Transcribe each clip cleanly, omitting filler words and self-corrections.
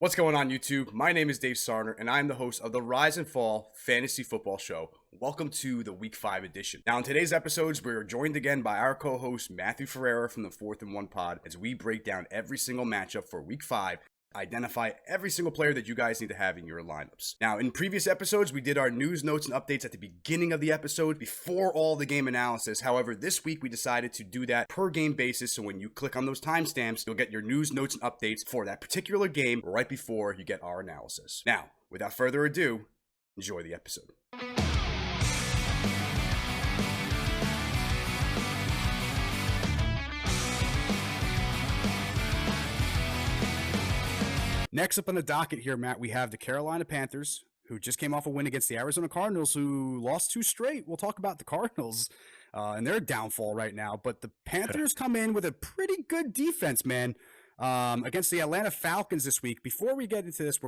What's going on, YouTube? My name is Dave Sarner, and I'm the host of the Rise and Fall Fantasy Football Show. Welcome to the Week 5 edition. Now, in today's episodes, we are joined again by our co-host, Matthew Ferreira from the 4th and 1 Pod, as we break down every single matchup for Week 5, identify every single player that you guys need to have in your lineups. Now, in previous episodes, we did our news, notes, and updates at the beginning of the episode before all the game analysis. However, this week we decided to do that per game basis, so when you click on those timestamps, you'll get your news, notes, and updates for that particular game right before you get our analysis. Now, without further ado, enjoy the episode. Next up on the docket here, Matt, we have the Carolina Panthers, who just came off a win against the Arizona Cardinals, who lost 2 straight. We'll talk about the Cardinals and their downfall right now. But the Panthers come in with a pretty good defense, man, against the Atlanta Falcons this week. Before we get into this,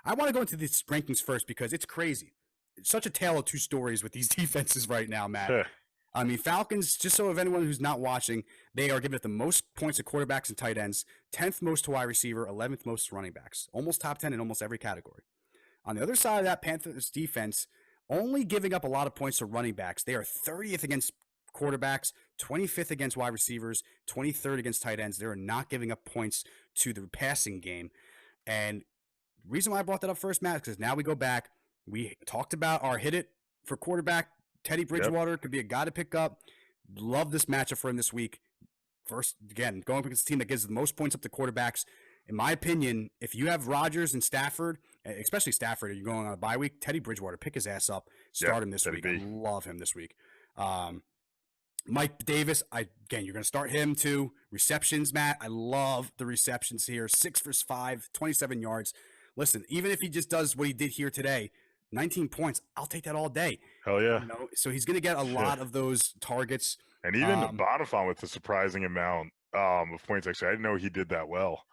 I want to go into these rankings first because it's crazy. It's such a tale of 2 stories with these defenses right now, Matt. I mean, Falcons, just so if anyone who's not watching, they are giving it the most points to quarterbacks and tight ends, 10th most to wide receiver, 11th most to running backs, almost top 10 in almost every category. On the other side of that, Panthers defense, only giving up a lot of points to running backs. They are 30th against quarterbacks, 25th against wide receivers, 23rd against tight ends. They're not giving up points to the passing game. And the reason why I brought that up first, Matt, is because now we go back. We talked about our hit it for quarterback. Teddy Bridgewater could be a guy to pick up. Love this matchup for him this week. First, again, going up against a team that gives the most points up to quarterbacks. In my opinion, if you have Rodgers and Stafford, especially Stafford, and you're going on a bye week, Teddy Bridgewater, pick his ass up. Start him this week. I love him this week. Mike Davis, you're going to start him too. Receptions, Matt. I love the receptions here. 6 for 5, 27 yards. Listen, even if he just does what he did here today, 19 points, I'll take that all day. Hell yeah. You know, so he's going to get a lot of those targets. And even Bonifant with a surprising amount of points, actually. I didn't know he did that well.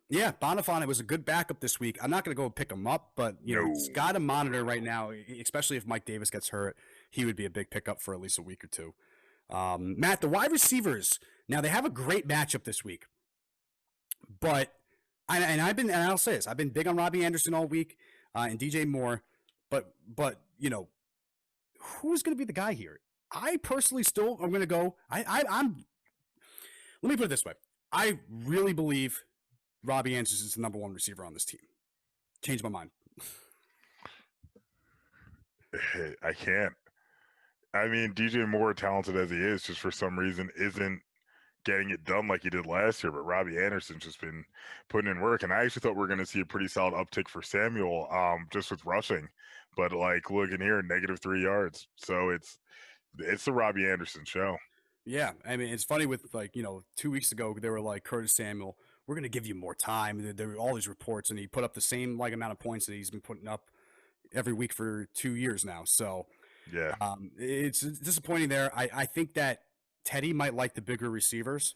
Yeah, Bonifant, it was a good backup this week. I'm not going to go pick him up, but you know, it's got to monitor right now, especially if Mike Davis gets hurt. He would be a big pickup for at least a week or two. Matt, the wide receivers, now they have a great matchup this week. But, and I'll say this, I've been big on Robbie Anderson all week and DJ Moore. But you know, who's going to be the guy here? I personally still am going to go. I'm. Let me put it this way: I really believe Robbie Anderson is the number 1 receiver on this team. Changed my mind. I can't. I mean, DJ Moore, talented as he is, just for some reason isn't getting it done like he did last year. But Robbie Anderson's just been putting in work, and I actually thought we were going to see a pretty solid uptick for Samuel, just with rushing. But like, look in here, -3 yards. So it's the Robbie Anderson show. Yeah, I mean, it's funny with 2 weeks ago they were like, Curtis Samuel, we're going to give you more time. There were all these reports, and he put up the same amount of points that he's been putting up every week for 2 years now. So yeah, it's disappointing there. I think that Teddy might like the bigger receivers,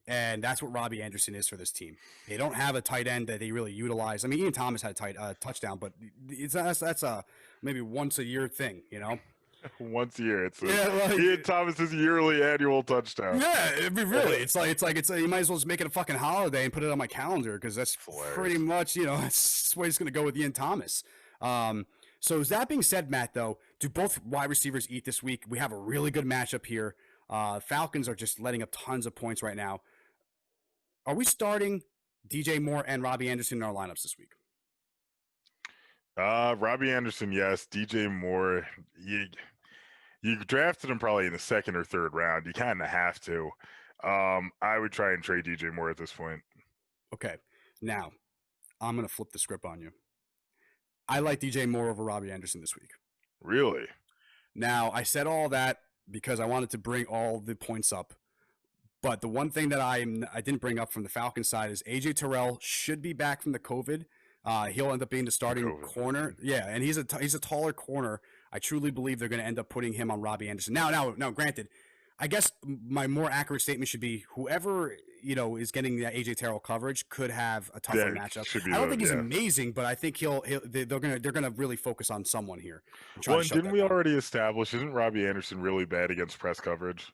and that's what Robbie Anderson is for this team. They don't have a tight end that they really utilize. I mean, Ian Thomas had a touchdown, but that's a maybe once a year thing, you know? Once a year. Ian Thomas's yearly annual touchdown. Yeah, it'd be really. It's like you might as well just make it a fucking holiday and put it on my calendar because that's pretty much, that's the way it's going to go with Ian Thomas. So that being said, Matt, though, do both wide receivers eat this week? We have a really good matchup here. Falcons are just letting up tons of points right now. Are we starting DJ Moore and Robbie Anderson in our lineups this week? Robbie Anderson, yes. DJ Moore, you drafted him probably in the 2nd or 3rd round. You kind of have to. I would try and trade DJ Moore at this point. Okay. Now, I'm going to flip the script on you. I like DJ Moore over Robbie Anderson this week. Really? Now, I said all that because I wanted to bring all the points up. But the one thing that I didn't bring up from the Falcons side is AJ Terrell should be back from the COVID. He'll end up being the starting corner. Yeah, and he's a taller corner. I truly believe they're going to end up putting him on Robbie Anderson. Now, granted, I guess my more accurate statement should be whoever is getting that AJ Terrell coverage could have a tougher matchup. I don't think he's amazing, but I think they're gonna really focus on someone here. Well, didn't we already establish? Isn't Robbie Anderson really bad against press coverage?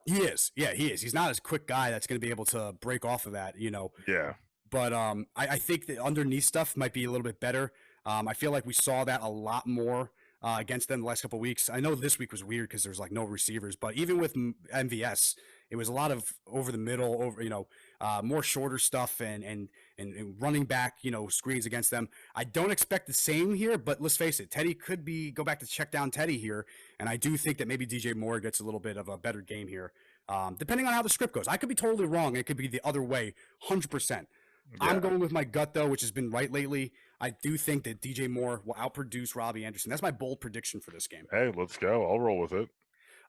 He is. Yeah, he is. He's not as quick guy that's going to be able to break off of that. Yeah. But I think that underneath stuff might be a little bit better. I feel like we saw that a lot more against them the last couple of weeks. I know this week was weird because there's like no receivers, but even with MVS, it was a lot of over the middle, more shorter stuff and running back, screens against them. I don't expect the same here, but let's face it, Teddy could go back to check down Teddy here, and I do think that maybe DJ Moore gets a little bit of a better game here, depending on how the script goes. I could be totally wrong. It could be the other way, 100%. Yeah. I'm going with my gut, though, which has been right lately. I do think that DJ Moore will outproduce Robbie Anderson. That's my bold prediction for this game. Hey, let's go. I'll roll with it.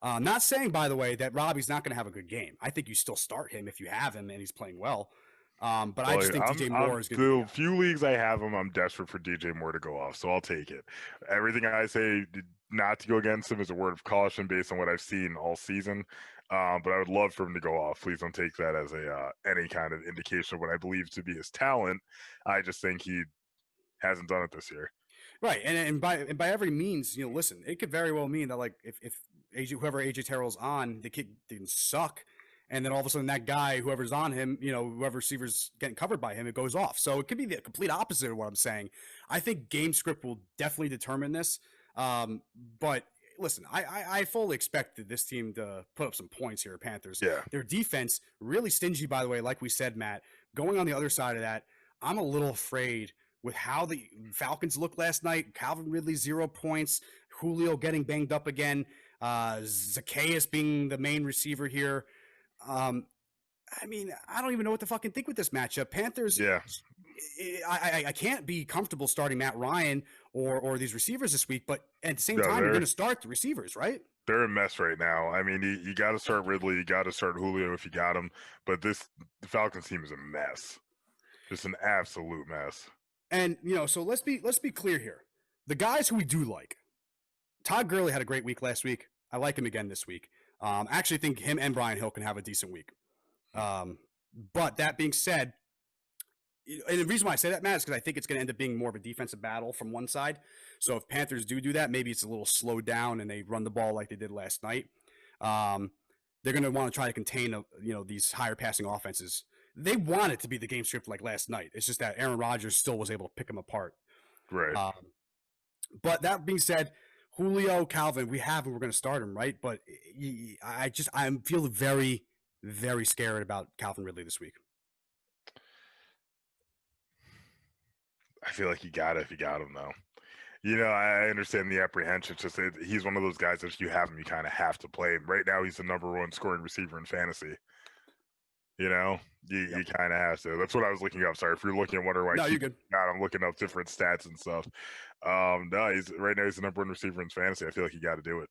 Not saying, by the way, that Robbie's not going to have a good game. I think you still start him if you have him and he's playing well. But I just think DJ Moore is going to be... The few leagues I have him, I'm desperate for DJ Moore to go off, so I'll take it. Everything I say not to go against him is a word of caution based on what I've seen all season. But I would love for him to go off. Please don't take that as any kind of indication of what I believe to be his talent. I just think he hasn't done it this year. Right, and by every means, listen, it could very well mean that like if whoever AJ Terrell's on, the kid didn't suck, and then all of a sudden that guy, whoever's on him, whoever receiver's getting covered by him, it goes off. So it could be the complete opposite of what I'm saying. I think game script will definitely determine this. But listen, I fully expected this team to put up some points here, Panthers. Yeah. Their defense, really stingy, by the way, like we said, Matt. Going on the other side of that, I'm a little afraid with how the Falcons looked last night. Calvin Ridley, 0 points. Julio getting banged up again. Zacchaeus being the main receiver here. I mean, I don't even know what to fucking think with this matchup. Panthers, yeah. I can't be comfortable starting Matt Ryan or these receivers this week, but at the same time, you're going to start the receivers, right? They're a mess right now. I mean, you got to start Ridley. You got to start Julio if you got him. But the Falcons team is a mess. Just an absolute mess. And, so let's be clear here. The guys who we do like, Todd Gurley had a great week last week. I like him again this week. I actually think him and Brian Hill can have a decent week. But that being said, and the reason why I say that, Matt, is because I think it's going to end up being more of a defensive battle from one side. So if Panthers do that, maybe it's a little slowed down and they run the ball like they did last night. They're going to want to try to contain, these higher passing offenses. They want it to be the game script like last night. It's just that Aaron Rodgers still was able to pick them apart. Right. But that being said, Julio, Calvin, we're going to start him, right? But I feel very, very scared about Calvin Ridley this week. I feel like you got it if you got him, though. I understand the apprehension. It's just he's one of those guys that if you have him, you kind of have to play him. Right now, he's the #1 scoring receiver in fantasy. You kind of have to. That's what I was looking up. Sorry if you're looking and wondering why. No, you're good. I'm looking up different stats and stuff. No, he's the #1 receiver in fantasy. I feel like you got to do it.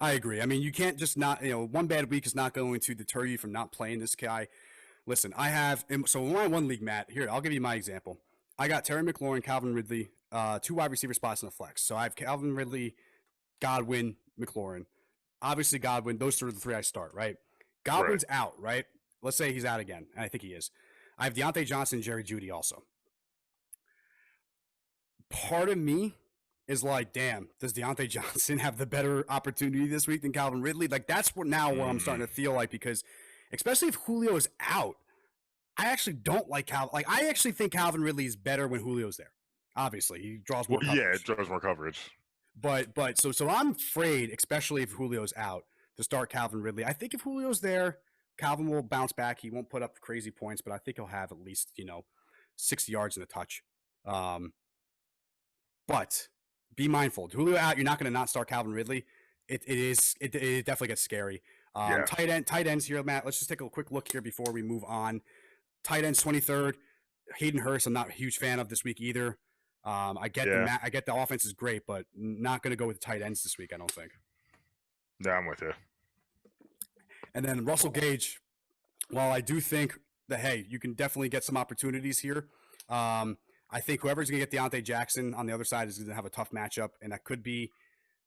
I agree. I mean, you can't just not. One bad week is not going to deter you from not playing this guy. Listen, so in my one league, Matt. Here, I'll give you my example. I got Terry McLaurin, Calvin Ridley, 2 wide receiver spots in the flex. So I have Calvin Ridley, Godwin, McLaurin. Obviously, Godwin. Those are the 3 I start. Right. Godwin's out, right? Let's say he's out again, and I think he is. I have Deontay Johnson and Jerry Jeudy also. Part of me is like, damn, does Deontay Johnson have the better opportunity this week than Calvin Ridley? Like, that's where I'm starting to feel like, because especially if Julio is out, I actually don't like Calvin. Like, I actually think Calvin Ridley is better when Julio's there. Obviously, he draws more coverage. Yeah, it draws more coverage. But so I'm afraid, especially if Julio's out, to start Calvin Ridley. I think if Julio's there, Calvin will bounce back. He won't put up crazy points, but I think he'll have at least, 60 yards in a touch. But be mindful. Julio out, you're not going to not start Calvin Ridley. It definitely gets scary. Yeah. Tight ends here, Matt. Let's just take a quick look here before we move on. Tight ends 23rd. Hayden Hurst, I'm not a huge fan of this week either. I get the offense is great, but not going to go with the tight ends this week, I don't think. Yeah, I'm with you. And then Russell Gage, while I do think that, hey, you can definitely get some opportunities here, I think whoever's going to get Deontay Jackson on the other side is going to have a tough matchup, and that could be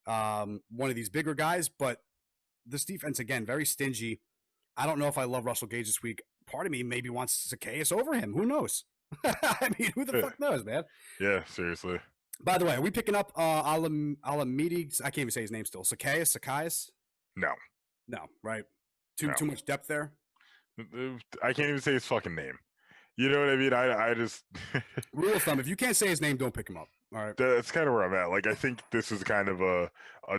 one of these bigger guys. But this defense, again, very stingy. I don't know if I love Russell Gage this week. Part of me maybe wants Zacchaeus over him. Who knows? I mean, who the fuck knows, man? Yeah, seriously. By the way, are we picking up Alamidi? I can't even say his name still. Zacchaeus? No, No, right? Too much depth there? I can't even say his fucking name. You know what I mean? I just Rule of thumb: if you can't say his name, don't pick him up. All right. that's kind of where I'm at. Like, I think this is kind of a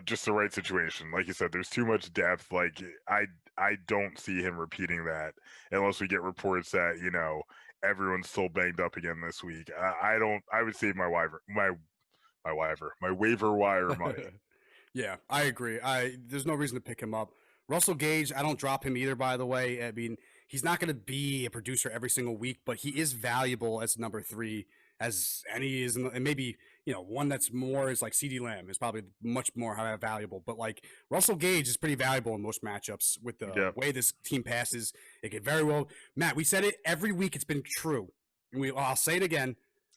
just the right situation. Like you said, there's too much depth. Like, I don't see him repeating that unless we get reports that everyone's still banged up again this week. I don't. I would save my waiver wire money. Yeah, I agree. There's no reason to pick him up. Russell Gage, I don't drop him either, by the way. I mean, he's not going to be a producer every single week, but he is valuable as number 3 as any is, and maybe one that's more is like CD Lamb is probably much more valuable. But like Russell Gage is pretty valuable in most matchups with the way this team passes. It could very well, Matt. We said it every week. It's been true, and I'll say it again.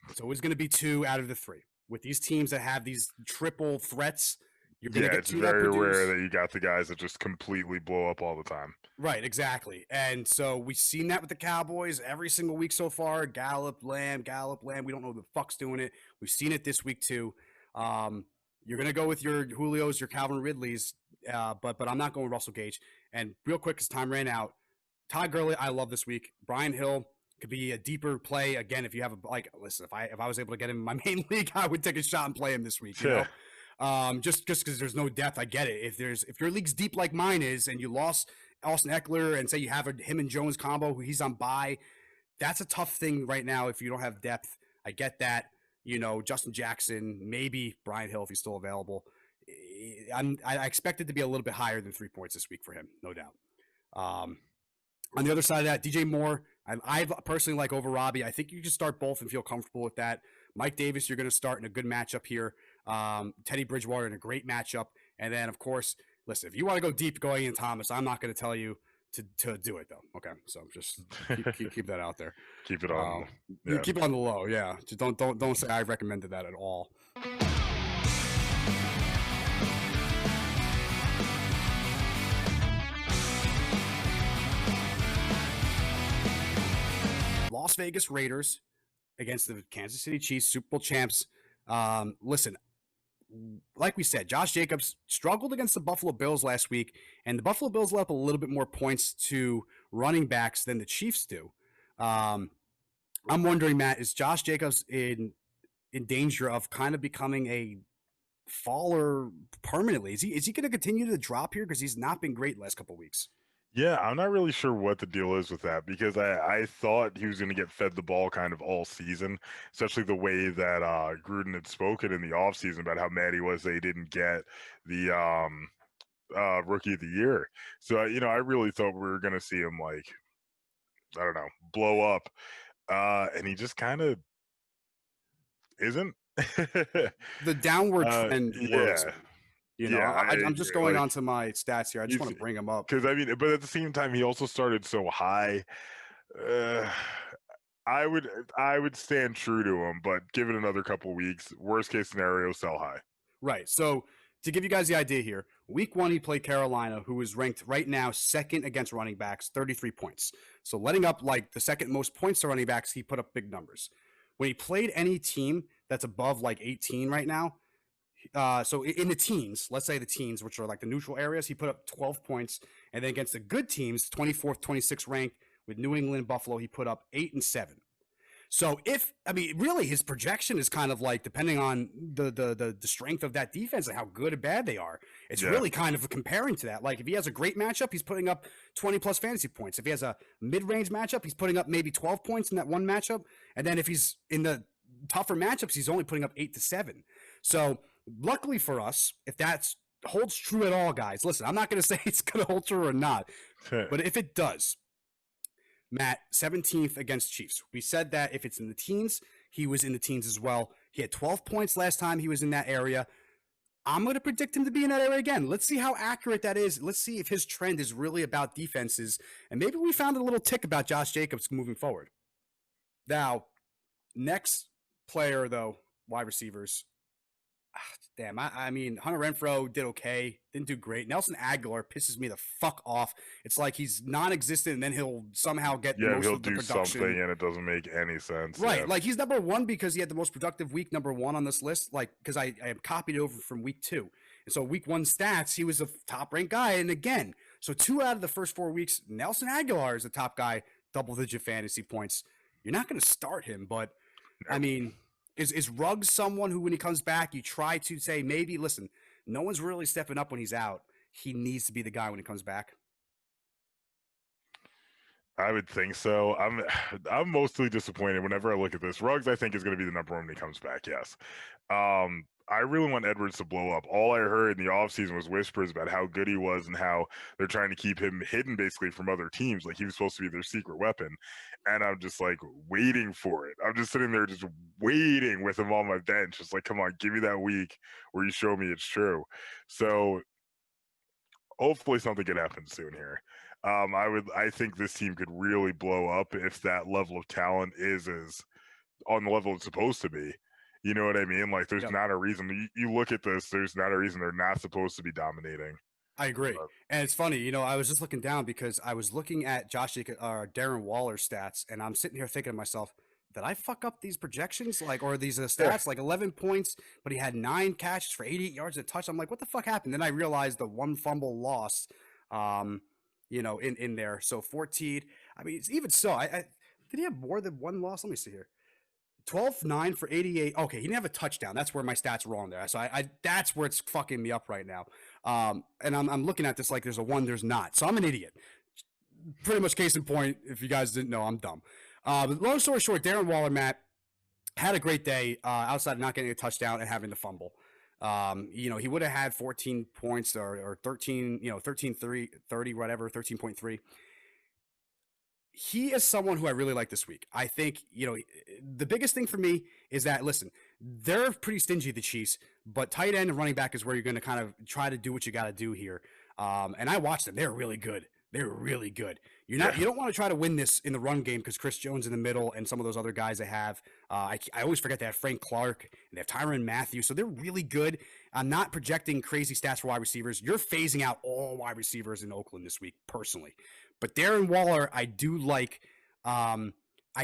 It's always going to be 2 out of the 3 with these teams that have these triple threats. You're gonna get it's very rare that you got the guys that just completely blow up all the time. Right, exactly. And so we've seen that with the Cowboys every single week so far. Gallup, Lamb. We don't know who the fuck's doing it. We've seen it this week too. You're gonna go with your Julios, your Calvin Ridleys, but I'm not going with Russell Gage. And real quick, because time ran out. Todd Gurley, I love this week. Brian Hill could be a deeper play again if you have listen. If I was able to get him in my main league, I would take a shot and play him this week. You know. Just because there's no depth, I get it. If your league's deep like mine is, and you lost Austin Eckler, and say you have him and Jones combo, who he's on bye, that's a tough thing right now. If you don't have depth, I get that. Justin Jackson, maybe Brian Hill if he's still available. I expect it to be a little bit higher than 3 points this week for him, no doubt. On the other side of that, DJ Moore, I personally like over Robbie. I think you can start both and feel comfortable with that. Mike Davis, you're going to start in a good matchup here. Teddy Bridgewater in a great matchup. And then, of course, listen, if you want to go deep going in Thomas, I'm not going to tell you to do it, though. Okay, so just keep that out there. Keep it on. Keep it on the low, yeah. Just don't say I recommended that at all. Las Vegas Raiders against the Kansas City Chiefs, Super Bowl champs. Listen, like we said, Josh Jacobs struggled against the Buffalo Bills last week, and the Buffalo Bills let up a little bit more points to running backs than the Chiefs do. I'm wondering, Matt, is Josh Jacobs in danger of kind of becoming a faller permanently? Is he going to continue to drop here because he's not been great the last couple of weeks? Yeah, I'm not really sure what the deal is with that because I thought he was going to get fed the ball kind of all season, especially the way that Gruden had spoken in the offseason about how mad he was they didn't get the Rookie of the Year. So, I really thought we were going to see him, like, I don't know, blow up. And he just kind of isn't. The downward trend works. I'm just going like, onto my stats here. I just want to bring them up because but at the same time, he also started so high. I would stand true to him, but give it another couple weeks. Worst case scenario, sell high. Right. So to give you guys the idea here, week 1 he played Carolina, who is ranked right now second against running backs, 33 points. So letting up like the second most points to running backs, he put up big numbers. When he played any team that's above like 18 right now. So in the teens, let's say the teens, which are like the neutral areas, he put up 12 points. And then against the good teams, 24th, 26th ranked with New England, Buffalo, he put up 8 and 7. So really his projection is kind of like depending on the strength of that defense and how good or bad they are. It's really kind of comparing to that. Like if he has a great matchup, he's putting up 20 plus fantasy points. If he has a mid-range matchup, he's putting up maybe 12 points in that one matchup. And then if he's in the tougher matchups, he's only putting up 8 to 7. So luckily for us, if that holds true at all, guys, listen, I'm not going to say it's going to hold true or not, but if it does, Matt, 17th against Chiefs. We said that if it's in the teens, he was in the teens as well. He had 12 points last time he was in that area. I'm going to predict him to be in that area again. Let's see how accurate that is. Let's see if his trend is really about defenses. And maybe we found a little tick about Josh Jacobs moving forward. Now, next player, though, wide receivers. Damn, I mean, Hunter Renfrow did okay, didn't do great. Nelson Aguilar pisses me the fuck off. It's like he's non-existent, and then he'll somehow get most of the production. Yeah, he'll do something, and it doesn't make any sense. Right, like he's number 1 because he had the most productive week, number 1 on this list, like because I copied over from week 2. And so week 1 stats, he was a top-ranked guy. And again, So 2 out of the first 4 weeks, Nelson Aguilar is the top guy, double-digit fantasy points. You're not going to start him, but I mean, is Ruggs someone who, when he comes back, you try to say maybe, listen, no one's really stepping up when he's out. He needs to be the guy when he comes back. I would think so. I'm mostly disappointed whenever I look at this. Ruggs, I think, is going to be the number one when he comes back. Yes. I really want Edwards to blow up. All I heard in the offseason was whispers about how good he was and how they're trying to keep him hidden basically from other teams. Like he was supposed to be their secret weapon. And I'm just like waiting for it. I'm just sitting there just waiting with him on my bench. Just like, come on, give me that week where you show me it's true. So hopefully something could happen soon here. I think this team could really blow up if that level of talent is as on the level it's supposed to be. You know what I mean? Like, there's not a reason. You look at this, there's not a reason they're not supposed to be dominating. I agree. And it's funny, I was just looking down because I was looking at Darren Waller's stats, and I'm sitting here thinking to myself, did I fuck up these projections? Like, or these stats? Like 11 points, but he had 9 catches for 88 yards and a touch. I'm like, what the fuck happened? Then I realized the 1 fumble loss, in there. So 14. I mean, it's even so. I did he have more than 1 loss? Let me see here. 12-9 for 88. Okay, he didn't have a touchdown. That's where my stats are wrong there. So I that's where it's fucking me up right now. And I'm looking at this like there's a 1, there's not. So I'm an idiot. Pretty much case in point. If you guys didn't know, I'm dumb. But long story short, Darren Waller, Matt, had a great day outside of not getting a touchdown and having the fumble. He would have had 14 points or 13, 13-3, 30, whatever, 13.3. He is someone who I really like this week. I think, the biggest thing for me is that, listen, they're pretty stingy, the Chiefs, but tight end and running back is where you're going to kind of try to do what you got to do here. And I watched them. They're really good. They're really good. You don't want to try to win this in the run game because Chris Jones in the middle and some of those other guys they have. I always forget they have Frank Clark and they have Tyrann Mathieu. So they're really good. I'm not projecting crazy stats for wide receivers. You're phasing out all wide receivers in Oakland this week, personally. But Darren Waller, I do like. I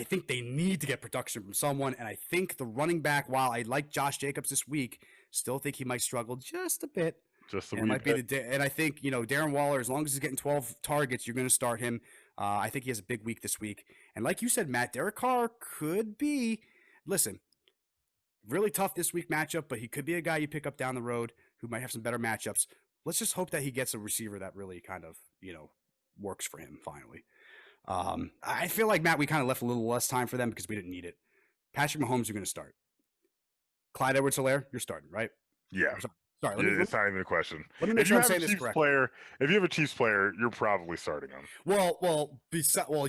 think they need to get production from someone. And I think the running back, while I like Josh Jacobs this week, still think he might struggle just a bit. And I think, Darren Waller, as long as he's getting 12 targets, you're going to start him. I think he has a big week this week. And like you said, Matt, Derek Carr could be, listen, really tough this week matchup, but he could be a guy you pick up down the road who might have some better matchups. Let's just hope that he gets a receiver that really kind of, works for him finally. I feel like, Matt, we kind of left a little less time for them because we didn't need it. Patrick Mahomes, you're going to start. Clyde Edwards-Helaire, you're starting, right? Yeah. Sorry, it's not even a question. Let me make sure I'm saying this correctly. If you have a Chiefs player, you're probably starting him. Well,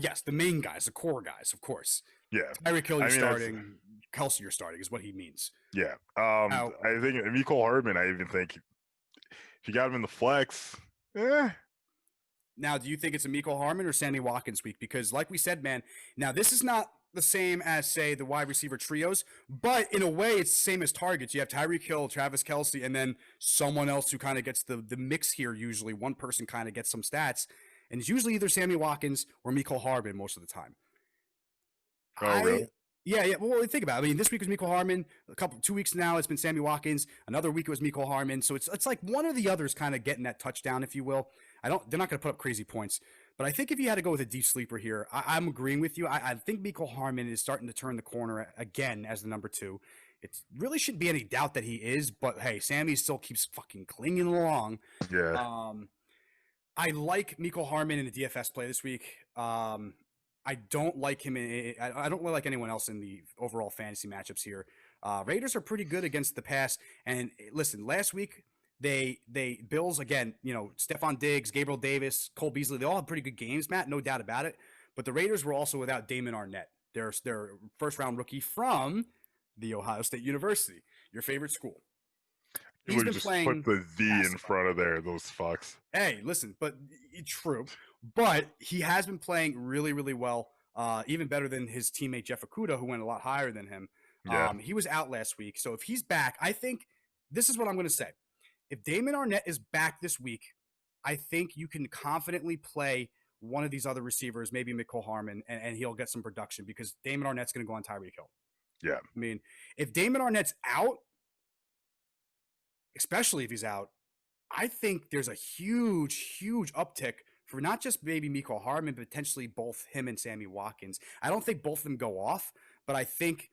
yes, the main guys, the core guys, of course. Yeah. Tyreek Hill, you're starting. Kelsey, you're starting, is what he means. Yeah. I think Mecole Hardman, I even think if you got him in the flex, Now, do you think it's a Mecole Hardman or Sammy Watkins week? Because like we said, man, now this is not the same as, say, the wide receiver trios, but in a way it's the same as targets. You have Tyreek Hill, Travis Kelsey, and then someone else who kind of gets the mix here usually. One person kind of gets some stats, and it's usually either Sammy Watkins or Mecole Hardman most of the time. Really? Yeah. Well, think about it. I mean, this week was Mecole Hardman. 2 weeks now, it's been Sammy Watkins. Another week it was Mecole Hardman. So it's like one or the other's kind of getting that touchdown, if you will. They're not going to put up crazy points. But I think if you had to go with a deep sleeper here, I'm agreeing with you. I think Mecole Hardman is starting to turn the corner again as the number 2. It really shouldn't be any doubt that he is. But, hey, Sammy still keeps fucking clinging along. Yeah. I like Mecole Hardman in the DFS play this week. I don't like him. I don't really like anyone else in the overall fantasy matchups here. Raiders are pretty good against the pass. And listen, last week they Bills again. Stephon Diggs, Gabriel Davis, Cole Beasley. They all had pretty good games, Matt. No doubt about it. But the Raiders were also without Damon Arnett, their first round rookie from the Ohio State University, your favorite school. He's been playing. Put the D in front of there, those fucks. Hey, listen, but true. But he has been playing really, really well, even better than his teammate Jeff Okudah, who went a lot higher than him. Yeah. He was out last week. So if he's back, I think this is what I'm going to say. If Damon Arnett is back this week, I think you can confidently play one of these other receivers, maybe Mecole Hardman, and he'll get some production because Damon Arnett's going to go on Tyreek Hill. Yeah. I mean, if Damon Arnett's out, especially if he's out, I think there's a huge, huge uptick for not just maybe Mecole Hardman, but potentially both him and Sammy Watkins. I don't think both of them go off, but I think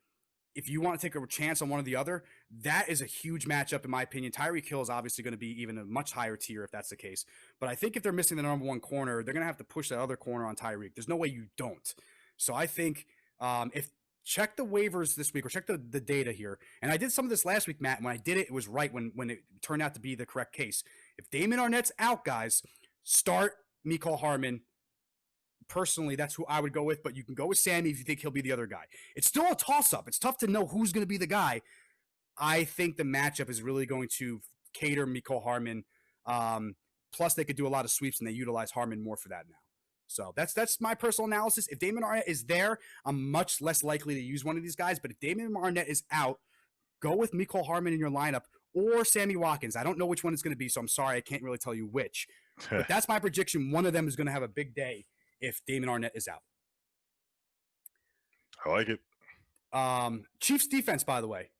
if you want to take a chance on one or the other, that is a huge matchup in my opinion. Tyreek Hill is obviously going to be even a much higher tier if that's the case. But I think if they're missing the number one corner, they're going to have to push that other corner on Tyreek. There's no way you don't. So I think if check the waivers this week or check the data here. And I did some of this last week, Matt. When I did it, it was right when it turned out to be the correct case. If Damon Arnett's out, guys, start Mecole Hardman. Personally, that's who I would go with, but you can go with Sammy if you think he'll be the other guy. It's still a toss-up. It's tough to know who's going to be the guy. I think the matchup is really going to cater Mecole Hardman. Plus, they could do a lot of sweeps, and they utilize Hardman more for that now. So that's my personal analysis. If Damon Arnett is there, I'm much less likely to use one of these guys. But if Damon Arnett is out, go with Mecole Hardman in your lineup or Sammy Watkins. I don't know which one it's going to be, so I'm sorry. I can't really tell you which. But that's my prediction. One of them is going to have a big day if Damon Arnett is out. I like it. Chiefs defense, by the way,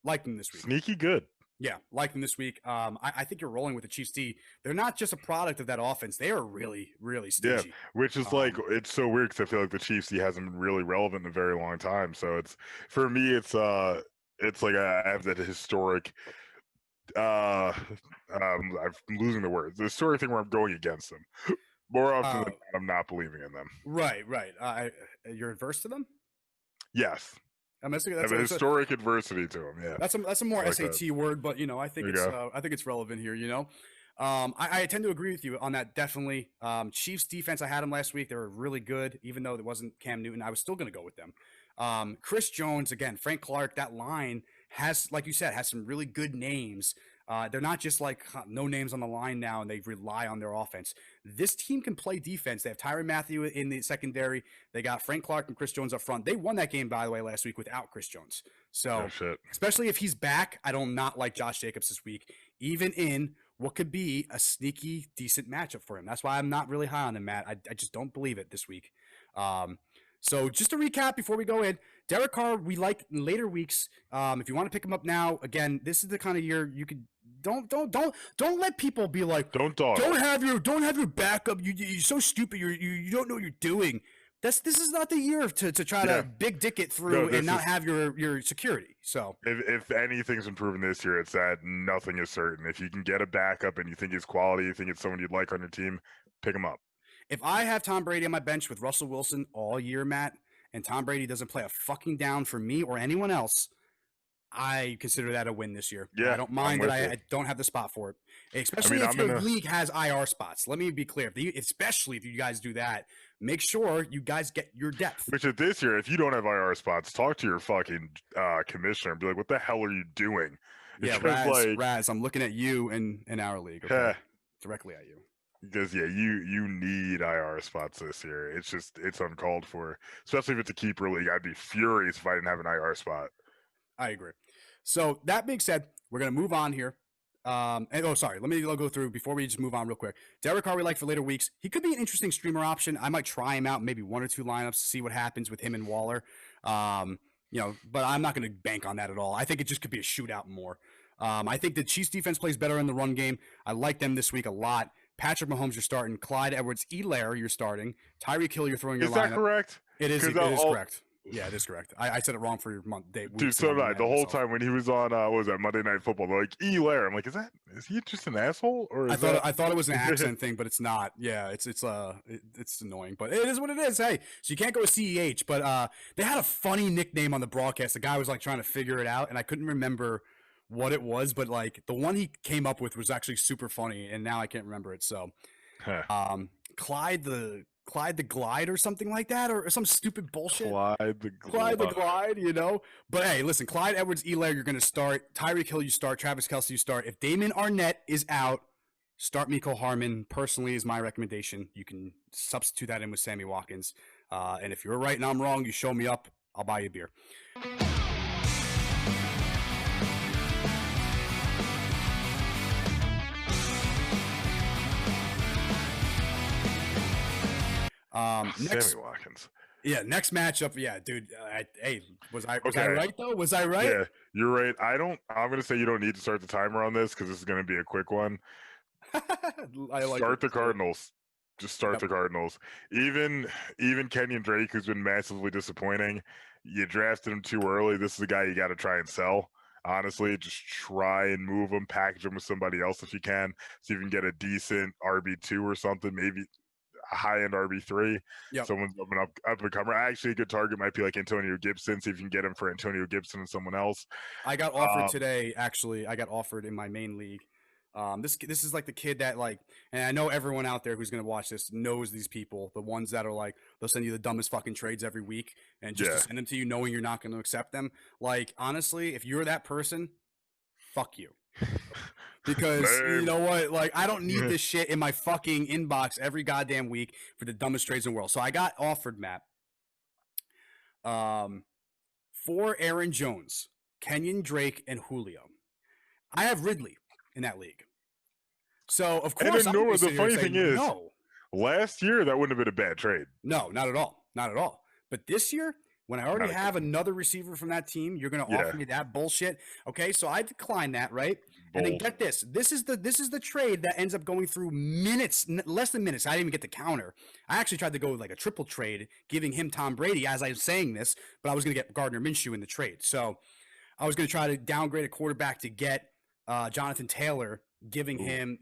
like them this week. Sneaky good. Yeah, like them this week. I think you're rolling with the Chiefs D. They're not just a product of that offense. They are really, really stingy. Yeah, which is like, it's so weird because I feel like the Chiefs D hasn't been really relevant in a very long time. So it's, for me, it's like I have that historic, I'm losing the words. The historic thing where I'm going against them. More often than not, I'm not believing in them. Right. You're adverse to them? Yes. That's a historic adversity to them. Yeah. That's a more like SAT that. word, but I think it's relevant here. I tend to agree with you on that. Definitely. Chiefs defense. I had them last week. They were really good, even though it wasn't Cam Newton. I was still going to go with them. Chris Jones again. Frank Clark. That line has, like you said, has some really good names. They're not just like no names on the line now, and they rely on their offense. This team can play defense. They have Tyrann Mathieu in the secondary. They got Frank Clark and Chris Jones up front. They won that game, by the way, last week without Chris Jones. So, especially if he's back, I don't not like Josh Jacobs this week, even in what could be a sneaky, decent matchup for him. That's why I'm not really high on him, Matt. I just don't believe it this week. So just to recap before we go in, Derek Carr, we like in later weeks. If you want to pick him up now, again, this is the kind of year you could don't let people be like, don't have your backup. You're so stupid. You don't know what you're doing. This is not the year to try to big dick it through and not have your security. So if anything's improving this year, it's that nothing is certain. If you can get a backup and you think it's quality, you think it's someone you'd like on your team, pick him up. If I have Tom Brady on my bench with Russell Wilson all year, Matt, and Tom Brady doesn't play a fucking down for me or anyone else, I consider that a win this year. Yeah, I don't mind that I don't have the spot for it, especially if your league has IR spots. Let me be clear, especially if you guys do that, make sure you guys get your depth. Which at this year, if you don't have IR spots, talk to your fucking commissioner and be like, what the hell are you doing? Yeah, Raz, I'm looking at you in our league. Okay? Directly at you. Because you need IR spots this year. It's uncalled for, especially if it's a keeper league. I'd be furious if I didn't have an IR spot. I agree. So that being said, we're gonna move on here. Let me go through before we just move on real quick. Derek Carr we like for later weeks. He could be an interesting streamer option. I might try him out, maybe one or two lineups, see what happens with him and Waller. But I'm not gonna bank on that at all. I think it just could be a shootout more. I think the Chiefs defense plays better in the run game. I like them this week a lot. Patrick Mahomes, you're starting. Clyde Edwards-Helaire, you're starting. Tyreek Hill, you're throwing your lineup. Is that correct? It is correct. Yeah, it is correct. I said it wrong for your month. Dude, so did I. The whole time when he was on, what was that, Monday Night Football, they're like, Helaire. I'm like, is he just an asshole? Or I thought it was an accent thing, but it's not. Yeah, it's annoying, but it is what it is. Hey, so you can't go with CEH, but they had a funny nickname on the broadcast. The guy was like trying to figure it out, and I couldn't remember what it was, but like the one he came up with was actually super funny, and now I can't remember it. So, Clyde the Glide or something like that, or some stupid bullshit. Clyde the Glide, But hey, listen, Clyde Edwards-Helaire, you're going to start. Tyreek Hill, you start. Travis Kelce, you start. If Damon Arnett is out, start Mecole Hardman. Personally, is my recommendation. You can substitute that in with Sammy Watkins. And if you're right and I'm wrong, you show me up. I'll buy you a beer. Sammy Watkins. Yeah, next matchup. Yeah, dude. Was I right though? Was I right? Yeah, you're right. I'm going to say you don't need to start the timer on this because this is going to be a quick one. I like Start it. the Cardinals. Just start Yep. the Cardinals. Even Kenyon Drake, who's been massively disappointing, you drafted him too early. This is a guy you got to try and sell. Honestly, just try and move him, package him with somebody else if you can, so you can get a decent RB2 or something, maybe a high-end RB3. Yep. Someone's up and comer. Actually, a good target might be like Antonio Gibson. See if you can get him for Antonio Gibson and someone else. I got offered today. Actually, I got offered in my main league. This is like the kid that like, and I know everyone out there who's gonna watch this knows these people. The ones that are like, they'll send you the dumbest fucking trades every week, and just to send them to you, knowing you're not going to accept them. Like honestly, if you're that person, fuck you. Because you know what? Like, I don't need this shit in my fucking inbox every goddamn week for the dumbest trades in the world. So I got offered, Matt, for Aaron Jones, Kenyon Drake, and Julio. I have Ridley in that league. So, of course, the funny thing is, last year, that wouldn't have been a bad trade. No, not at all. Not at all. But this year, when I already have another receiver from that team, you're going to offer me that bullshit. Okay, so I decline that, right? And then get this. This is the trade that ends up going through minutes, less than minutes. I didn't even get the counter. I actually tried to go with like a triple trade, giving him Tom Brady as I was saying this, but I was going to get Gardner Minshew in the trade. So I was going to try to downgrade a quarterback to get Jonathan Taylor, giving him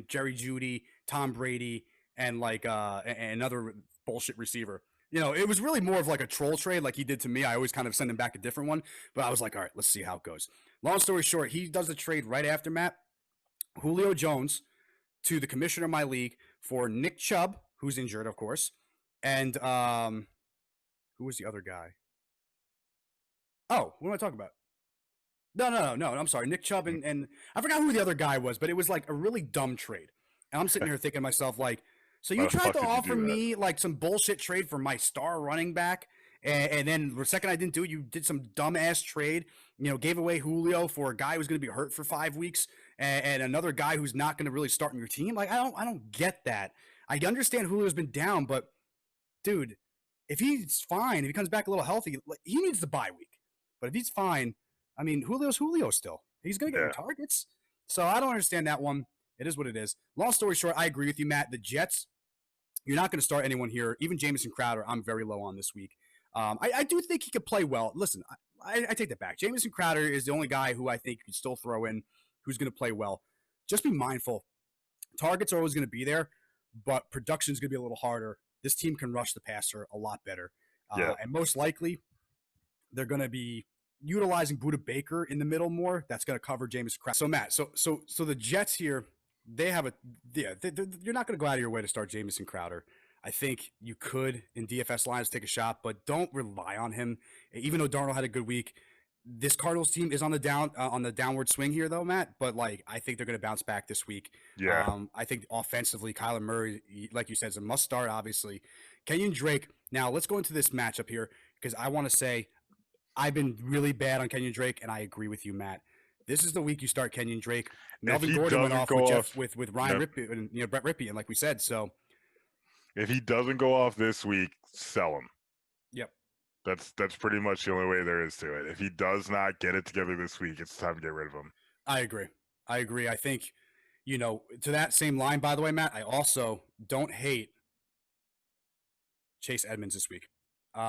Jerry Jeudy, Tom Brady, and like another bullshit receiver. You know, it was really more of like a troll trade like he did to me. I always kind of send him back a different one, but I was like, all right, let's see how it goes. Long story short, he does the trade right after Matt. Julio Jones to the commissioner of my league for Nick Chubb, who's injured, of course, and who was the other guy? Oh, what am I talking about? No. I'm sorry. Nick Chubb and I forgot who the other guy was, but it was like a really dumb trade. And I'm sitting here thinking to myself, like, so you tried to offer me like some bullshit trade for my star running back, and then the second I didn't do it, you did some dumbass trade. You know, gave away Julio for a guy who's going to be hurt for 5 weeks, and another guy who's not going to really start in your team. Like, I don't get that. I understand Julio's been down, but dude, if he's fine, if he comes back a little healthy, he needs the bye week. But if he's fine, I mean, Julio's Julio still. He's going to get targets. So I don't understand that one. It is what it is. Long story short, I agree with you, Matt. The Jets, you're not going to start anyone here. Even Jamison Crowder, I'm very low on this week. I do think he could play well. Listen, I take that back. Jamison Crowder is the only guy who I think you could still throw in who's going to play well. Just be mindful. Targets are always going to be there, but production is going to be a little harder. This team can rush the passer a lot better. And most likely, they're going to be utilizing Budda Baker in the middle more. That's going to cover Jamison Crowder. So, Matt, so the Jets here, they have you're not going to go out of your way to start Jamison Crowder. I think you could in DFS lines take a shot, but don't rely on him. Even though Darnold had a good week, this Cardinals team is on the downward swing here, though, Matt. But like, I think they're going to bounce back this week. Yeah. I think offensively, Kyler Murray, like you said, is a must start. Obviously, Kenyon Drake. Now let's go into this matchup here because I want to say I've been really bad on Kenyon Drake, and I agree with you, Matt. This is the week you start Kenyon Drake. Melvin Gordon went off with Ryan Rippey and Brett Rippey, and like we said, so if he doesn't go off this week, sell him. Yep. That's pretty much the only way there is to it. If he does not get it together this week, it's time to get rid of him. I agree. I think, to that same line, by the way, Matt, I also don't hate Chase Edmonds this week. He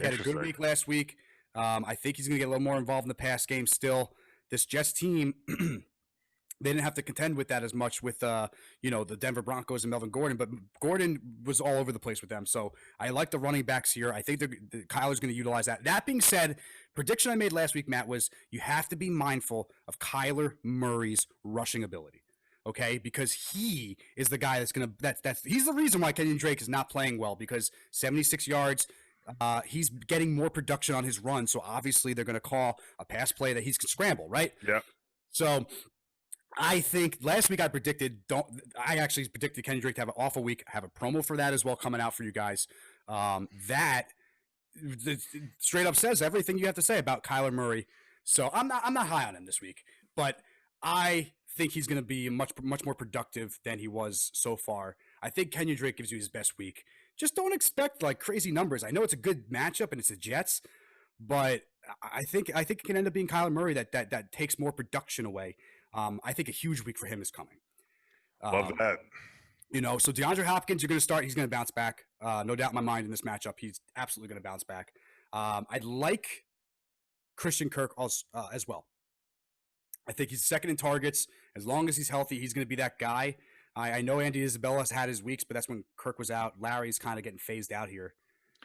had a good week last week. I think he's going to get a little more involved in the pass game still. This Jets team, they didn't have to contend with that as much with, the Denver Broncos and Melvin Gordon, but Gordon was all over the place with them. So I like the running backs here. I think Kyler's going to utilize that. That being said, prediction I made last week, Matt, was you have to be mindful of Kyler Murray's rushing ability. Okay, because he is the guy he's the reason why Kenyon Drake is not playing well, because 76 yards, he's getting more production on his run, so obviously they're going to call a pass play that he can scramble, right? Yeah. So I think last week I actually predicted Kenyon Drake to have an awful week. I have a promo for that as well coming out for you guys. That straight up says everything you have to say about Kyler Murray. So I'm not high on him this week, but I think he's going to be much more productive than he was so far. I think Kenyon Drake gives you his best week. Just don't expect like crazy numbers. I know it's a good matchup and it's the Jets, but I think it can end up being Kyler Murray that takes more production away. I think a huge week for him is coming. Love that. So DeAndre Hopkins, you're going to start. He's going to bounce back. No doubt in my mind in this matchup. He's absolutely going to bounce back. I'd like Christian Kirk as well. I think he's second in targets. As long as he's healthy, he's going to be that guy. I know Andy Isabella's had his weeks, but that's when Kirk was out. Larry's kind of getting phased out here.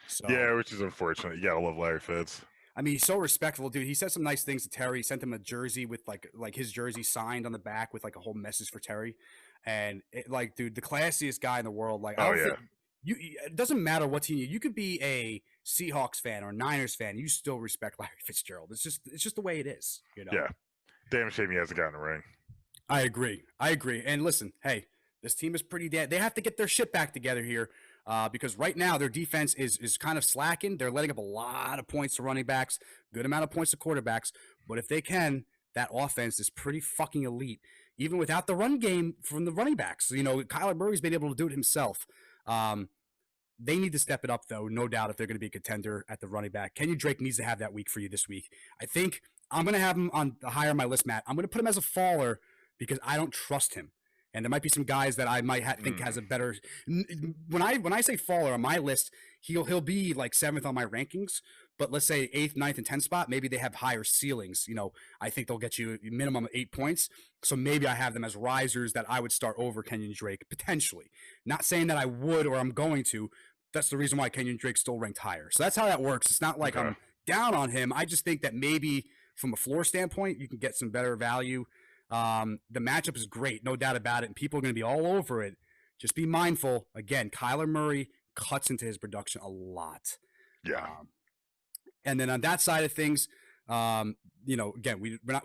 So, yeah, which is unfortunate. You got to love Larry Fitz. I mean, he's so respectful, dude. He said some nice things to Terry. He sent him a jersey with like his jersey signed on the back with like a whole message for Terry. And dude, the classiest guy in the world. Like, I don't think it doesn't matter what team you could be a Seahawks fan or a Niners fan. You still respect Larry Fitzgerald. It's just the way it is. Yeah. Damn shame he hasn't gotten a ring. I agree. And listen, hey, this team is pretty dead. They have to get their shit back together here. Because right now their defense is kind of slacking. They're letting up a lot of points to running backs, good amount of points to quarterbacks. But if they can, that offense is pretty fucking elite, even without the run game from the running backs. Kyler Murray's been able to do it himself. They need to step it up, though, no doubt, if they're going to be a contender at the running back. Kenyon Drake needs to have that week for you this week. I think I'm going to have him on higher on my list, Matt. I'm going to put him as a faller because I don't trust him. And there might be some guys that I might think has a better. When I say faller on my list, he'll be like 7th on my rankings. But let's say 8th, 9th, and 10th spot. Maybe they have higher ceilings. I think they'll get you a minimum of 8 points. So maybe I have them as risers that I would start over Kenyon Drake potentially. Not saying that I would or I'm going to. That's the reason why Kenyon Drake's still ranked higher. So that's how that works. It's not like I'm down on him. I just think that maybe from a floor standpoint, you can get some better value. The matchup is great, no doubt about it, and people are going to be all over it. Just be mindful. Again, Kyler Murray cuts into his production a lot. Yeah. And then on that side of things, again,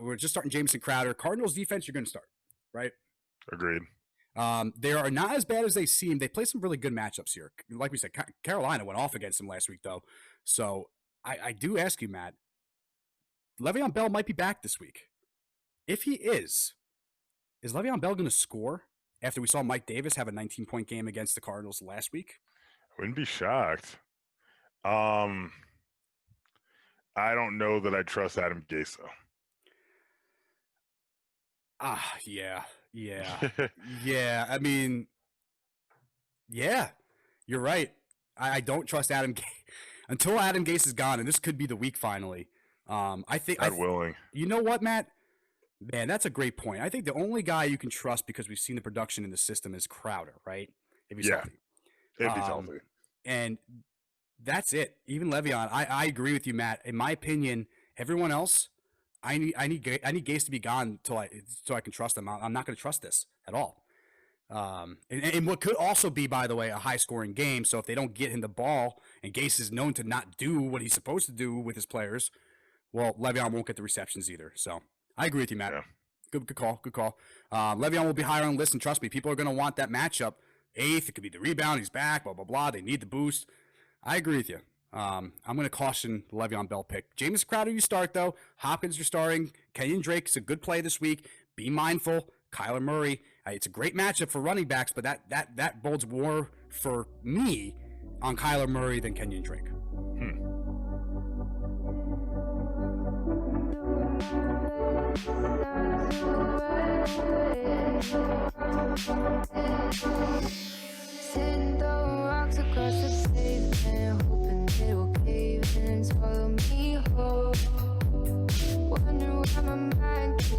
we're just starting Jamison Crowder. Cardinals defense, you're going to start, right? Agreed. They are not as bad as they seem. They play some really good matchups here. Like we said, Carolina went off against them last week, though. So I do ask you, Matt, Le'Veon Bell might be back this week. If he is Le'Veon Bell going to score after we saw Mike Davis have a 19-point game against the Cardinals last week? I wouldn't be shocked. I don't know that I trust Adam Gase, though. Yeah. Yeah. I mean, yeah, you're right. I don't trust Adam Gase until Adam Gase is gone, and this could be the week finally. I think. God willing. You know what, Matt? Man, that's a great point. I think the only guy you can trust because we've seen the production in the system is Crowder, right? If he's healthy. If he's healthy. And that's it. Even Le'Veon, I agree with you, Matt. In my opinion, everyone else, I need Gase to be gone so I can trust them. I'm not going to trust this at all. And what could also be, by the way, a high-scoring game. So if they don't get him the ball, and Gase is known to not do what he's supposed to do with his players, well, Le'Veon won't get the receptions either. So I agree with you, Matt. Yeah. Good call. Le'Veon will be higher on the list, and trust me, people are going to want that matchup. 8th, it could be the rebound. He's back, blah, blah, blah. They need the boost. I agree with you. I'm going to caution the Le'Veon Bell pick. James Crowder, you start, though. Hopkins, you're starting. Kenyon Drake's a good play this week. Be mindful. Kyler Murray. It's a great matchup for running backs, but that bodes more for me on Kyler Murray than Kenyon Drake. Sitting throwing rocks across the pavement, hoping it will cave in and swallow me whole. Wondering where my mind keeps